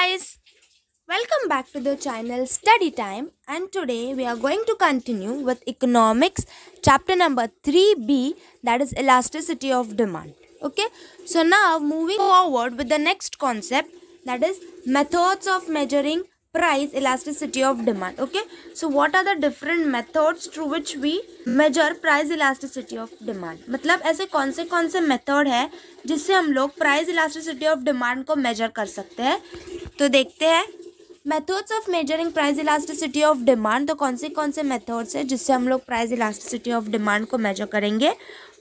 guys, welcome back to the channel Study Time, and today we are going to continue with economics chapter number 3b, that is elasticity of demand. Okay, so now moving forward with the next concept, that is methods of measuring price elasticity of demand. Okay, so what are the different methods through which we measure price elasticity of demand? मतलब ऐसे कौन से method है जिससे हम लोग price elasticity of demand को major कर सकते हैं. तो देखते हैं methods of measuring price elasticity of demand. तो कौन से मेथड्स है जिससे हम लोग प्राइस इलास्टिसिटी ऑफ डिमांड को मेजर करेंगे.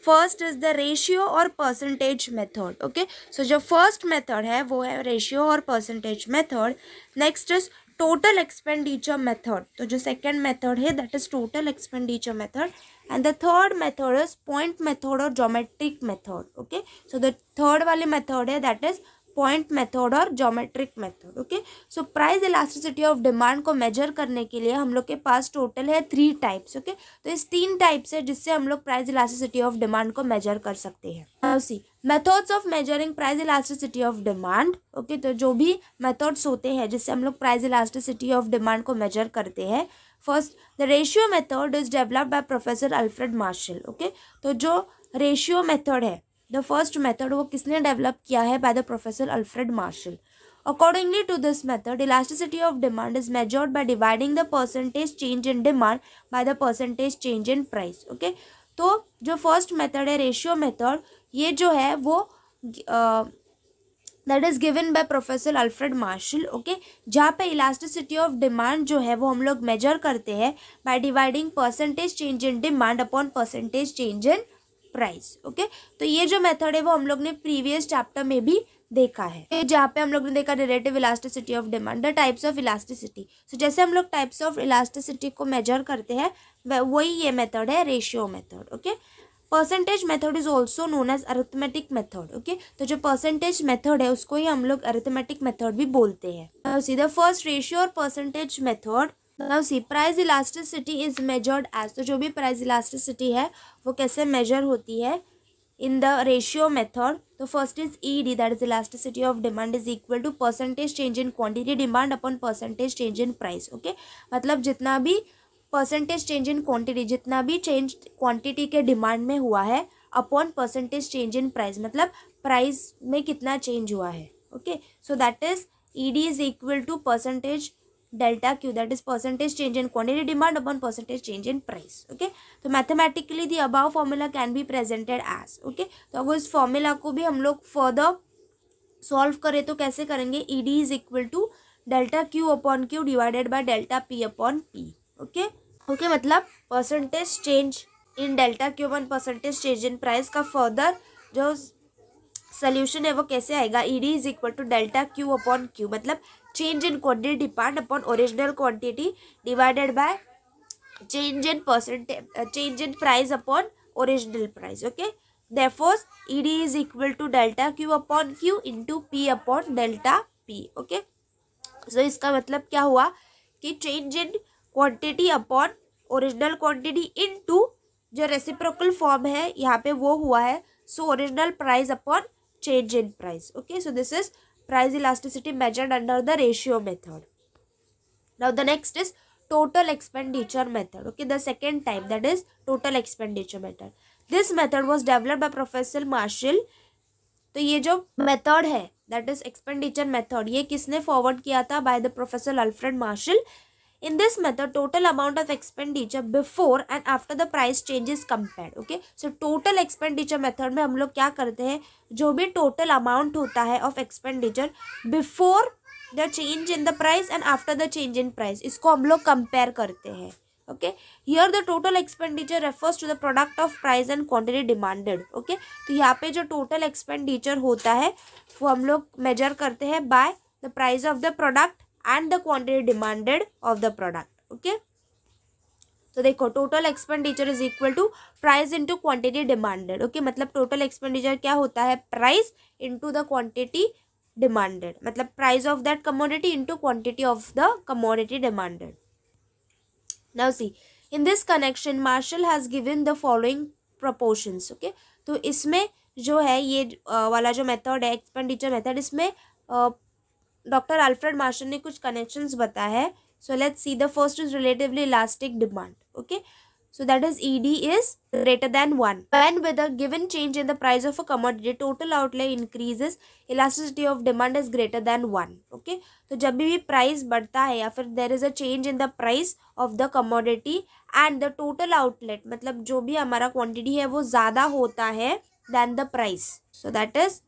फर्स्ट इज द रेशियो और परसेंटेज मेथड. ओके, सो जो फर्स्ट मेथड है वो है रेशियो और percentage method. Next is total expenditure method. तो जो सेकेंड मेथड है that is total expenditure method. And the third method is point method और geometric method. Okay, so the third वाली मेथड है दैट इज पॉइंट मेथड और geometric method. Okay, so price elasticity of demand को measure करने के लिए हम लोग के पास टोटल है 3 टाइप्स. ओके, तो इस 3 टाइप्स है जिससे हम लोग प्राइस इलास्टिसिटी ऑफ डिमांड को मेजर कर सकते हैं. Now see methods of measuring price elasticity of demand. Okay, तो जो भी मेथड्स होते हैं जिससे हम लोग प्राइस इलास्टिसिटी ऑफ डिमांड को मेजर करते हैं. First the ratio method is developed by professor Alfred Marshall. Okay, तो जो रेशियो मेथड है द फर्स्ट मेथड वो किसने डेवलप किया है? By the professor Alfred martial. Accordingly to this method elasticity of demand is measured by dividing the percentage change in demand by the percentage change in price. Okay, तो जो first method है ratio method, ये जो है वो that is given by professor Alfred Marshall. Okay, जहाँ पे elasticity of demand जो है वो हम लोग मेजर करते हैं by dividing percentage change in demand upon percentage change in price. Okay, तो ये जो मेथड है वो हम लोग ने प्रीवियस चैप्टर में भी देखा है, जहाँ पे हम लोग ने देखा relative elasticity of demand, the types of elasticity. So जैसे हम लोग टाइप्स ऑफ इलास्टिसिटी को मेजर करते हैं वही ये मेथड है ratio method. Okay, percentage method is also known as arithmetic method. Okay, तो जो परसेंटेज मेथड है उसको ही हम लोग अरिथमेटिक मेथड भी बोलते हैं. सी द फर्स्ट रेशियो और percentage method. Now see price elasticity is measured as. तो जो भी प्राइस इलास्टिसिटी है वो कैसे मेजर होती है इन द रेशियो मेथड. तो first is ED that is elasticity of demand is equal to percentage change in quantity demand upon percentage change in price. Okay, मतलब जितना भी परसेंटेज चेंज इन क्वांटिटी, जितना भी change quantity के demand में हुआ है upon percentage change in price, मतलब प्राइस में कितना चेंज हुआ है. Okay, so that is ED is equal to percentage delta q, that is percentage change in quantity demand upon percentage change in price. Okay, तो mathematically the above formula can be presented as. Okay, तो अगर इस formula को भी हम लोग further solve करें तो कैसे करेंगे? ed is equal to delta q upon q divided by delta p upon p. Okay okay, मतलब percentage change in delta q upon percentage change in price का फर्दर जो सोल्यूशन है वो कैसे आएगा? ed is equal to delta q upon q, मतलब change in quantity demand upon original quantity divided by change in change in price upon original price. Okay, therefore ed is equal to delta q upon q into p upon delta p. Okay, so इसका मतलब क्या हुआ कि change in quantity upon original quantity into जो reciprocal form है यहाँ पे वो हुआ है, so original price upon change in price. Okay, so this is price elasticity measured under the ratio method. Now the next is total expenditure method. Okay, the second type, that is total expenditure method. This method was developed by Professor Marshall. तो ये जो method है that is expenditure method, ये किसने forward किया था? by the Professor Alfred Marshall. In this method, total amount of expenditure before and after the price change is compared. Okay, so total expenditure method में हम लोग क्या करते हैं? जो भी total amount होता है of expenditure before the change in the price and after the change in price, इसको हम लोग compare करते हैं. Okay, here the total expenditure refers to the product of price and quantity demanded. Okay, तो यहाँ पे जो total expenditure होता है वो हम लोग measure करते हैं by the price of the product and the quantity demanded of the product. Okay, तो देखो total expenditure is equal to price into quantity demanded. Okay, मतलब टोटल एक्सपेंडिचर क्या होता है? Price into the quantity demanded, मतलब price of that commodity into quantity of the commodity demanded. Now see in this connection Marshall has given the following proportions. Okay, तो इसमें जो है ये वाला जो मेथड है एक्सपेंडिचर मेथड, इसमें डॉक्टर अल्फ्रेड मार्शल ने कुछ कनेक्शंस बताया है. So let's see. The first is relatively elastic demand. Okay, so that is ED is greater than 1. When with a given change in the price of a commodity, total outlay increases, elasticity of demand is greater than 1. Okay, तो जब भी price बढ़ता है या फिर there is a change in the price of the commodity and the total outlet, मतलब जो भी हमारा quantity है वो ज़्यादा होता है than the price, so that is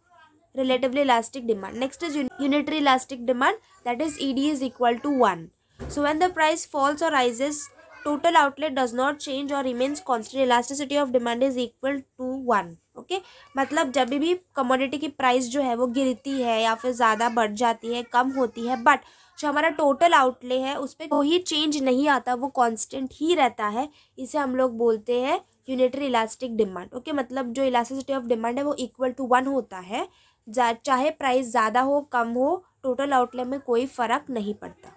relatively elastic demand. Next is unitary elastic demand, that is ED is equal to 1. So when the price falls or rises, total outlet does not change or remains constant, elasticity of demand is equal to 1. Okay, मतलब जब भी commodity की price जो है वो गिरती है या फिर ज़्यादा बढ़ जाती है, कम होती है, बट जो हमारा टोटल आउटले है उस पर कोई चेंज नहीं आता, वो कांस्टेंट ही रहता है, इसे हम लोग बोलते हैं यूनिटरी इलास्टिक डिमांड. ओके, मतलब जो इलास्टिसिटी ऑफ डिमांड है वो इक्वल टू 1 होता है, चाहे प्राइस ज़्यादा हो कम हो, टोटल आउटले में कोई फ़र्क नहीं पड़ता.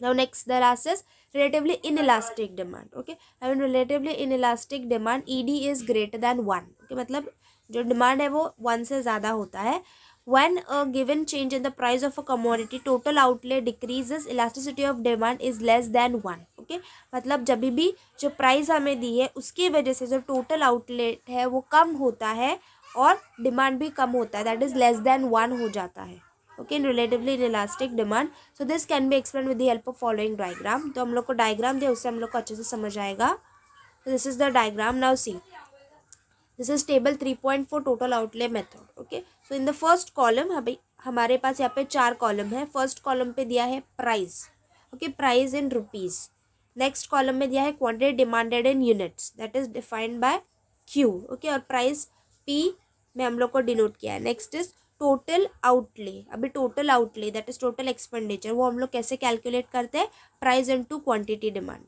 Now next the last is relatively inelastic demand. Okay, I mean relatively inelastic demand ED is greater than 1. Okay, मतलब जो डिमांड है वो 1 से ज़्यादा होता है. When a given change in the price of a commodity, total outlay decreases, elasticity of demand is less than 1. Okay, मतलब जब भी जो प्राइस हमें दी है उसकी वजह से जो टोटल आउटलेट है वो कम होता है और डिमांड भी कम होता है, दैट इज़ लेस देन 1 हो जाता है. Okay, in relatively inelastic demand. So this can be explain with the help of following diagram. तो हम लोग को डायग्राम दिया, उससे हम लोग को अच्छे से समझ आएगा. तो this is the diagram. Now see, this is table 3.4 total outlay method. Okay, so in the first column हमारे पास यहाँ पे 4 कॉलम है. फर्स्ट कॉलम पे दिया है price. Okay, price in rupees. Next column में दिया है quantity demanded in units, that is defined by Q. Okay, और प्राइस पी में हम लोग को डिनोट किया है. Next is total outlay. अभी total outlay that is total expenditure, वो हम लोग कैसे कैलकुलेट करते हैं, price into quantity demand.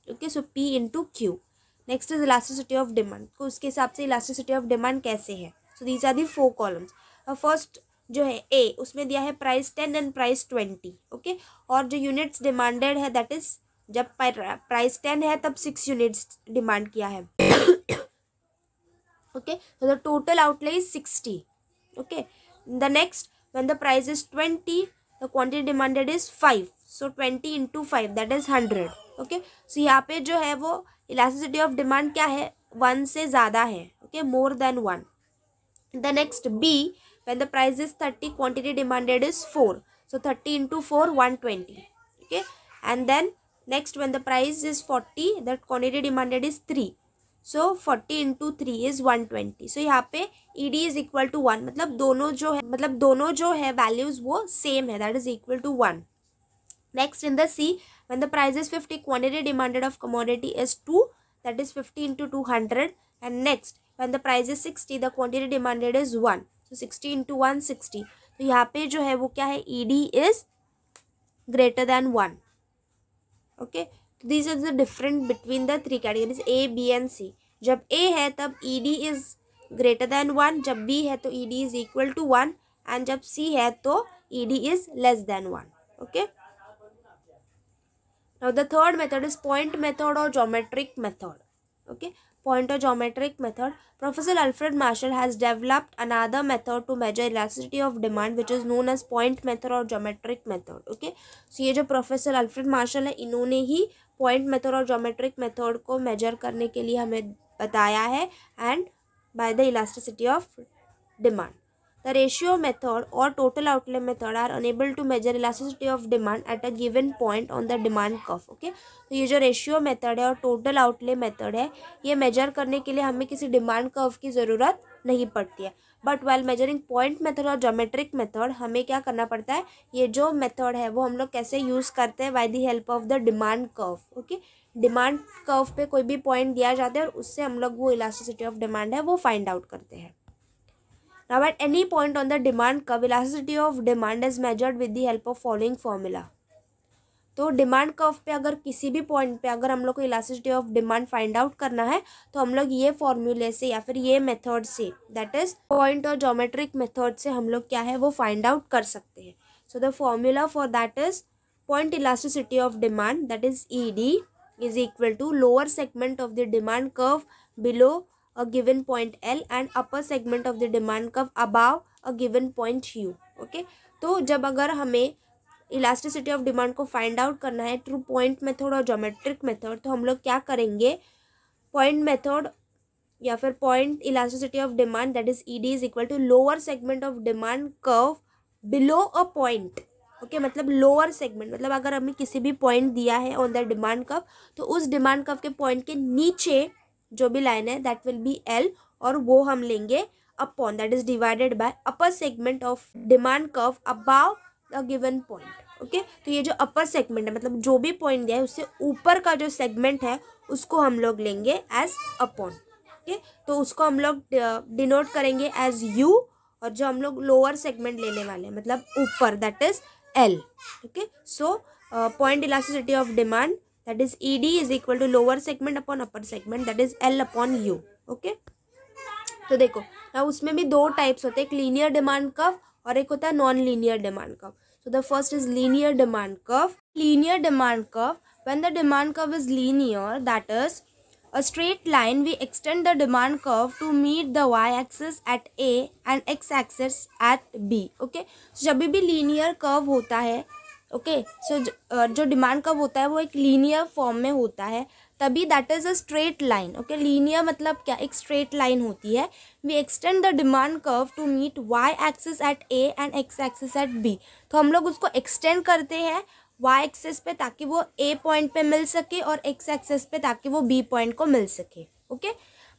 Okay, so P into Q. Next is elasticity of demand, तो उसके हिसाब से इलास्टिसिटी ऑफ डिमांड कैसे है. So these are the 4 columns. First जो है ए, उसमें दिया है प्राइस 10 एंड प्राइस 20. ओके, और जो यूनिट्स डिमांडेड है दैट इज जब प्राइस 10 है तब 6 यूनिट्स डिमांड किया है. Okay, so the total outlay is 60. Okay, the next, when the price is 20, the quantity demanded is 5, so 20 into 5 that is 100. Okay, so यहाँ पे जो है वो elasticity of demand क्या है, 1 से ज़्यादा है. Okay, more than 1. The next B, when the price is 30, quantity demanded is 4, so 30 into 4 120. Okay, and then next when the price is 40, that quantity demanded is 3, so 40 into 3 is 120. so यहाँ पे ED is equal to 1, मतलब दोनों जो है values वो same है, that is equal to 1. Next in the C, when the price is 50, quantity demanded of commodity is 2, that is 50 into 200. and next when the price is 60, the quantity demanded is 1, so 60 into 1 60. तो यहाँ पे जो है वो क्या है, ED is greater than 1. okay, these are the different between the 3 categories A, B and C. जब A है तब ED is greater than 1, जब B है तो ED is equal to 1, and जब C है तो ED is less than 1. okay, now the third method is point method or geometric method. okay, point or geometric method. Professor Alfred Marshall has developed another method to measure elasticity of demand which is known as point method or geometric method. okay, so ये जो professor Alfred Marshall है इन्होंने ही point method और geometric method को measure करने के लिए हमें बताया है, and by the elasticity of demand. The ratio method और total outlay method are enable to measure elasticity of demand at a given point on the demand curve. Okay, तो ये जो रेशियो मेथड है और टोटल आउटले मेथड है ये major करने के लिए हमें किसी डिमांड कर्व की ज़रूरत नहीं पड़ती है. But while measuring point method और ज्योमेट्रिक मेथड हमें क्या करना पड़ता है, ये जो मेथड है वो हम लोग कैसे यूज़ करते हैं, by the help of the demand curve. Okay, demand curve पे कोई भी पॉइंट दिया जाता है और उससे हम लोग वो इलास्टिसिटी ऑफ डिमांड है वो फाइंड आउट करते हैं. Now at any point on the demand curve, elasticity of demand is measured with the help of following formula. तो डिमांड कर्व पे अगर किसी भी पॉइंट पे अगर हम लोग को elasticity of demand find out करना है तो हम लोग ये फॉर्मूले से या फिर ये मेथड से, दैट इज पॉइंट और ज्योमेट्रिक मेथड से हम लोग क्या है वो फाइंड आउट कर सकते हैं. So the formula for that is point elasticity of demand, that is ED is equal to lower segment of the demand curve below a given point L and upper segment of the demand curve above a given point U. okay, तो जब अगर हमें elasticity of demand को find out करना है through point method और geometric method, तो हम लोग क्या करेंगे, पॉइंट मेथड या फिर point elasticity of demand that is ED is equal to lower segment of demand curve below a point. Okay, मतलब लोअर सेगमेंट, मतलब अगर हमें किसी भी पॉइंट दिया है ऑन द डिमांड कर्व, तो उस डिमांड कर्व के पॉइंट के नीचे जो भी लाइन है दैट विल बी एल, और वो हम लेंगे upon, that is divided by upper segment of demand curve above a given point. Okay, तो ये जो अपर सेगमेंट है, मतलब जो भी पॉइंट दिया है उससे ऊपर का जो सेगमेंट है उसको हम लोग लेंगे एज अपॉन। ओके, तो उसको हम लोग डिनोट करेंगे एज यू, और जो हम लोग लोअर सेगमेंट लेने वाले हैं मतलब ऊपर, that is L. Okay, so point elasticity of demand that is ED is equal to lower segment upon upper segment that is L upon U. Okay, तो देखो ना, उसमें भी दो टाइप्स होते हैं, एक लीनियर डिमांड कर्व और एक होता है non linear demand curve. So the first is linear demand curve. Linear demand curve, when the demand curve is linear, that is a straight line, we extend the demand curve to meet the y-axis at A and x-axis at B. Okay, so जब भी linear curve होता है, okay, so जो demand curve होता है वो एक linear form में होता है, तभी that is a straight line. Okay, linear मतलब क्या, एक स्ट्रेट लाइन होती है। We extend the demand curve to meet Y axis at A and X axis at B. तो हम लोग उसको एक्सटेंड करते हैं वाई एक्सिस पे ताकि वो ए पॉइंट पे मिल सके, और एक्स एक्सिस पे ताकि वो बी पॉइंट को मिल सके। Okay,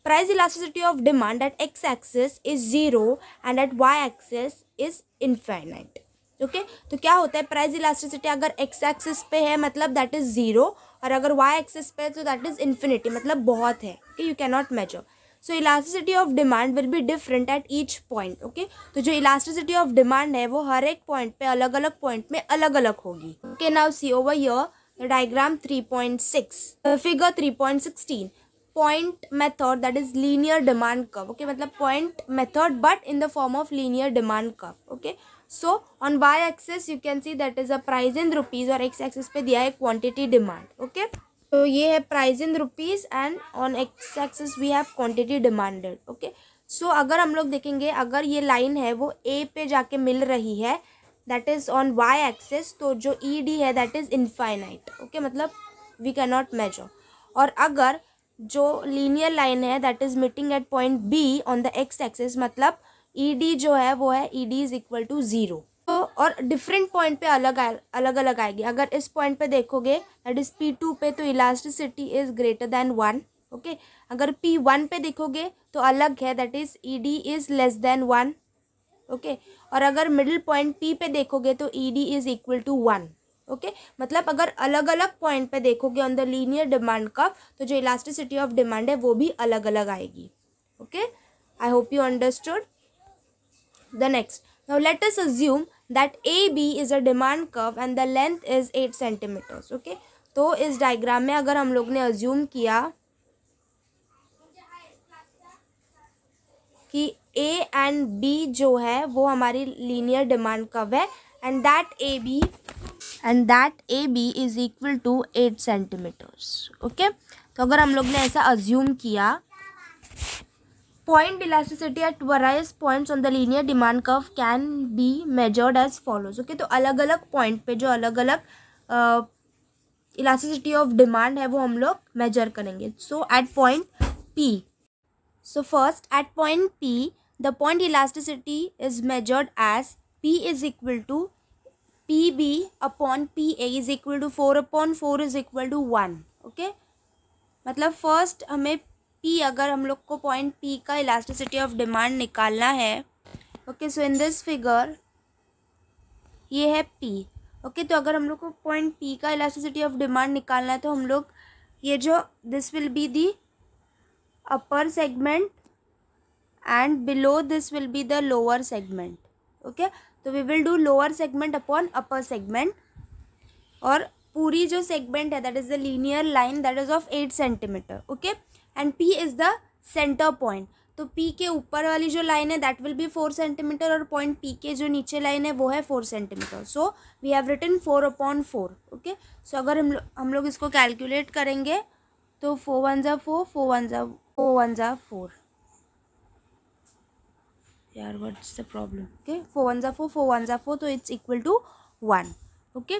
price elasticity of demand at X axis is 0 and at Y axis is infinite. Okay, तो क्या होता है, प्राइस इलास्टिसिटी अगर एक्स एक्सिस पे है मतलब दैट इज 0, और अगर वाई एक्सिस पे है तो दैट इज इन्फिनिटी, मतलब बहुत है। Okay, you can not measure. So elasticity of demand will be different at each point. Okay, तो जो इलास्टिसिटी ऑफ डिमांड है वो हर एक पॉइंट पे अलग अलग पॉइंट में अलग अलग होगी। Okay, now see over here the diagram 3.6 figure 3.16 point method that is linear demand curve. Okay, मतलब point method but in the form of linear demand curve. Okay, so on Y axis you can see that is a price in rupees, और X axis पे दिया है quantity demand. Okay, तो ये है price in rupees and on X axis we have quantity demanded. Okay, so अगर हम लोग देखेंगे, अगर ये लाइन है वो ए पे जाके मिल रही है that is on Y axis, तो जो ई डी है दैट इज इनफाइनाइट। ओके, मतलब वी कैन नॉट मेजर। और अगर जो लीनियर लाइन है that is meeting at point B on the X axis, मतलब ई डी जो है वो है E D is equal to 0। तो और डिफरेंट पॉइंट पे अलग अलग आएगी। अगर इस पॉइंट पे देखोगे दैट इज P2 पे, तो elasticity is greater than 1। Okay, अगर P1 पे देखोगे तो अलग है, that is ED is less than 1। Okay, और अगर मिडिल पॉइंट P पे देखोगे तो ED is equal to 1। Okay, मतलब अगर अलग अलग पॉइंट पे देखोगे on the linear demand curve, तो जो इलास्टिसिटी ऑफ डिमांड है वो भी अलग अलग आएगी। Okay, I hope you understood. The next, now let us assume that AB is a demand curve and the length is 8 centimeters. Okay, तो इस डायग्राम में अगर हम लोग ने assume किया कि A and B जो है वो हमारी linear demand curve है, and that AB is equal to 8 centimeters. Okay, तो अगर हम लोग ने ऐसा assume किया, point elasticity at various points on the linear demand curve can be measured as follows. Okay, तो अलग अलग पॉइंट पे जो अलग अलग इलास्टिसिटी ऑफ डिमांड है वो हम लोग मेजर करेंगे। So at point P, so first at point P the point elasticity is measured as P is equal to PB upon PA is equal to 4/4 is equal to 1। Okay, मतलब first हमें P, अगर हम लोग को point P का elasticity of demand निकालना है। Okay, so in this figure ये है P। ओके, तो अगर हम लोग को पॉइंट P का इलास्टिसिटी ऑफ डिमांड निकालना है तो हम लोग ये जो this will be the upper segment and below this will be the lower segment. Okay, तो we will do lower segment upon upper segment, और पूरी जो सेगमेंट है that is the linear line that is of 8 centimetre. Okay, and P is the centre point, तो P के ऊपर वाली जो लाइन है दैट विल बी 4 सेंटीमीटर, और पॉइंट P के जो नीचे लाइन है वो है 4 centimetre. So we have written 4/4। Okay, so अगर हम लोग इसको कैलकुलेट करेंगे तो 4 1 जा 4, 4 1 जा 4। यार व्हाट्स द प्रॉब्लम, ओके 4 1 4 4 1 4, तो it's equal to 1. Okay,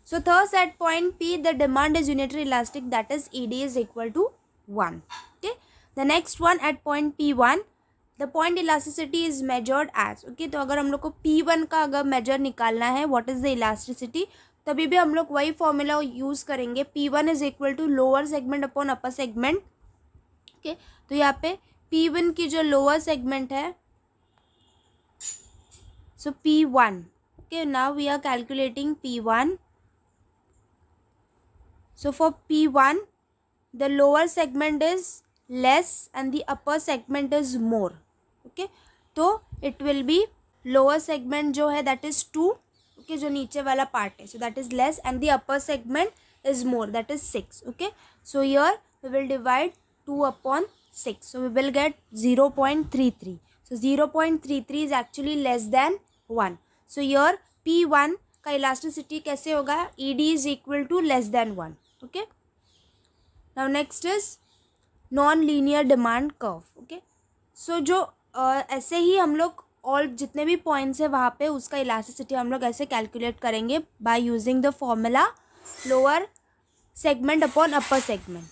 so thus at point P the demand is unitary elastic, that is ED is equal to 1. Okay, the next one at point P1 the point elasticity is measured as. okay, तो अगर हम लोग को P1 का अगर major निकालना है what is the elasticity, तभी भी हम लोग वही फॉर्मूला यूज़ करेंगे. P1 is equal to lower segment upon upper segment. Okay, तो यहाँ पे P1 की जो लोअर सेगमेंट है, so P1. okay, now we are calculating P1. so for P1 the lower segment is less and the upper segment is more. okay, तो it will be lower segment जो है that is 2. okay, जो नीचे वाला part है, so that is less and the upper segment is more, that is 6. okay, so here we will divide 2 upon 6, so we will get 0.33. so 0.33 is actually less than 1. so here P1 का elasticity कैसे होगा, ED is equal to less than 1. okay, now next is non linear demand curve. Okay, so जो ऐसे ही हम लोग और जितने भी पॉइंट्स है वहाँ पे उसका इलास्टिसिटी हम लोग ऐसे कैलकुलेट करेंगे by using the formula lower segment upon upper segment.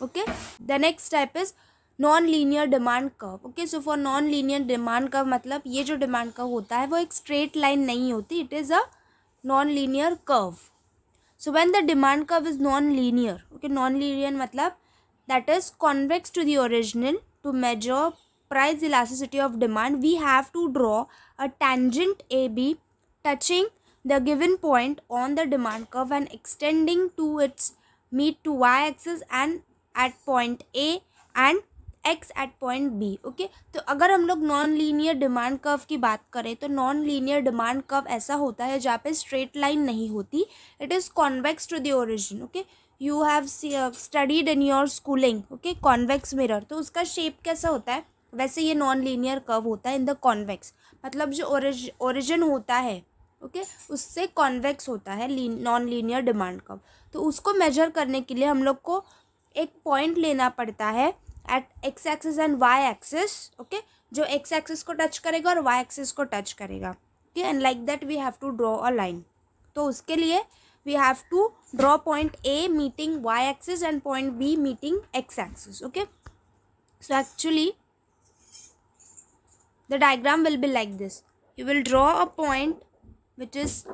Okay, the next type is non linear demand curve. Okay, so for non linear demand curve मतलब ये जो डिमांड कर्व होता है वो एक स्ट्रेट लाइन नहीं होती, it is a non linear curve. So when the demand curve is non linear, okay, non linear मतलब that is convex to the original. to measure price elasticity of demand we have to draw a tangent AB touching the given point on the demand curve and extending to its meet to y-axis and at point A and x at point B. okay, तो अगर हम लोग non linear demand curve की बात करें तो non linear demand curve ऐसा होता है जहाँ पे स्ट्रेट लाइन नहीं होती, it is convex to the origin. Okay, you have studied in your schooling. Okay, convex mirror, तो उसका शेप कैसा होता है वैसे ये नॉन लीनियर कर्व होता है इन द कॉन्वेक्स, मतलब जो ओरिजिन होता है ओके उससे कॉन्वेक्स होता है नॉन लीनियर डिमांड कर्व. तो उसको मेजर करने के लिए हम लोग को एक पॉइंट लेना पड़ता है at X axis and Y axis. Okay, जो एक्स एक्सिस को टच करेगा और वाई एक्सिस को टच करेगा. Okay, and like that we have to draw a line. तो उसके लिए we have to draw point A meeting y axis and point B meeting x axis. okay, so actually the diagram will be like this. you will draw a point which is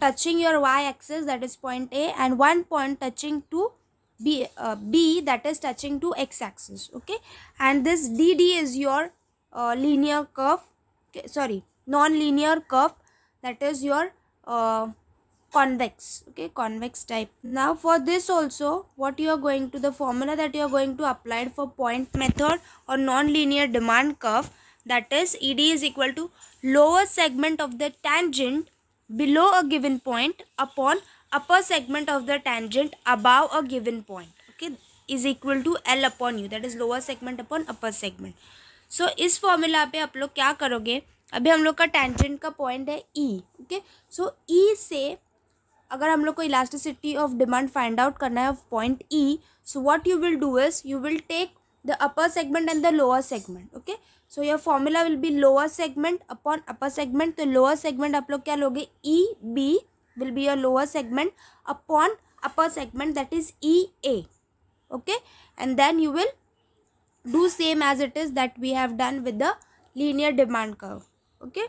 touching your y axis, that is point A, and one point touching to B that is touching to x axis. okay, and this DD is your linear curve, okay, sorry, non-linear curve, that is your convex. okay, convex type. now for this also what you are going to, the formula that you are going to apply for point method or non-linear demand curve, that is ED is equal to lower segment of the tangent below a given point upon upper segment of the tangent above a given point. okay, is equal to L upon U, that is lower segment upon upper segment. so इस formula पे आप लोग क्या करोगे, अभी हम लोग का टेंजेंट का पॉइंट है E. ओके, सो E से अगर हम लोग को elasticity of demand find out करना है of point E, so what you will do is you will take the upper segment and the lower segment. Okay, so your formula will be lower segment upon upper segment. तो lower segment आप लोग क्या लोगे, EB will be your lower segment upon upper segment, that is EA. Okay, and then you will do same as it is that we have done with the linear demand curve. okay,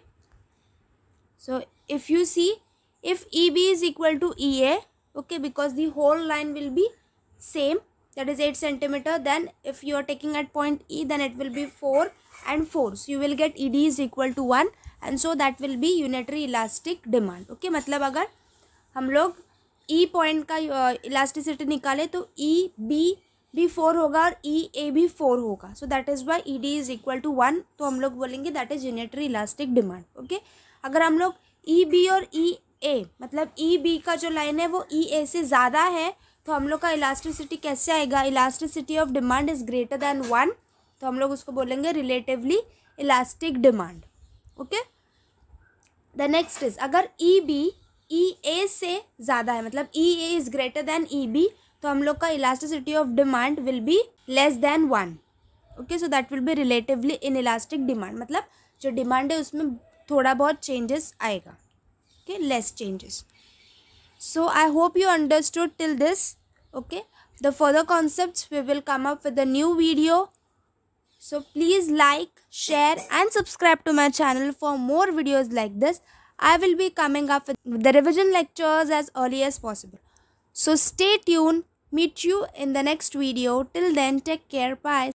so if you see, if EB is equal to EA, okay, because the whole line will be same, that is 8 centimeter, then if you are taking at point E then it will be 4 and 4, so you will get ED is equal to 1 and so that will be unitary elastic demand. okay, मतलब अगर हम लोग E point का elasticity निकाले तो EB भी 4 होगा और EA भी 4 होगा, so that is why ED is equal to 1, तो हम लोग बोलेंगे that is unitary elastic demand. Okay, अगर हम लोग EB और EA मतलब EB का जो लाइन है वो EA से ज़्यादा है तो हम लोग का इलास्टिसिटी कैसे आएगा, elasticity of demand is greater than 1, तो हम लोग उसको बोलेंगे relatively elastic demand. Okay, the next is अगर EB EA से ज़्यादा है मतलब EA is greater than EB, तो हम लोग का elasticity of demand will be less than 1. Okay, so that will B relatively in elastic demand, मतलब जो डिमांड है उसमें थोड़ा बहुत चेंजेस आएगा, okay, less changes. So I hope you understood till this. Okay, the further concepts we will come up with a new video. So please like, share and subscribe to my channel for more videos like this. I will be coming up with the revision lectures as early as possible. So stay tuned. Meet you in the next video. Till then, take care. Bye.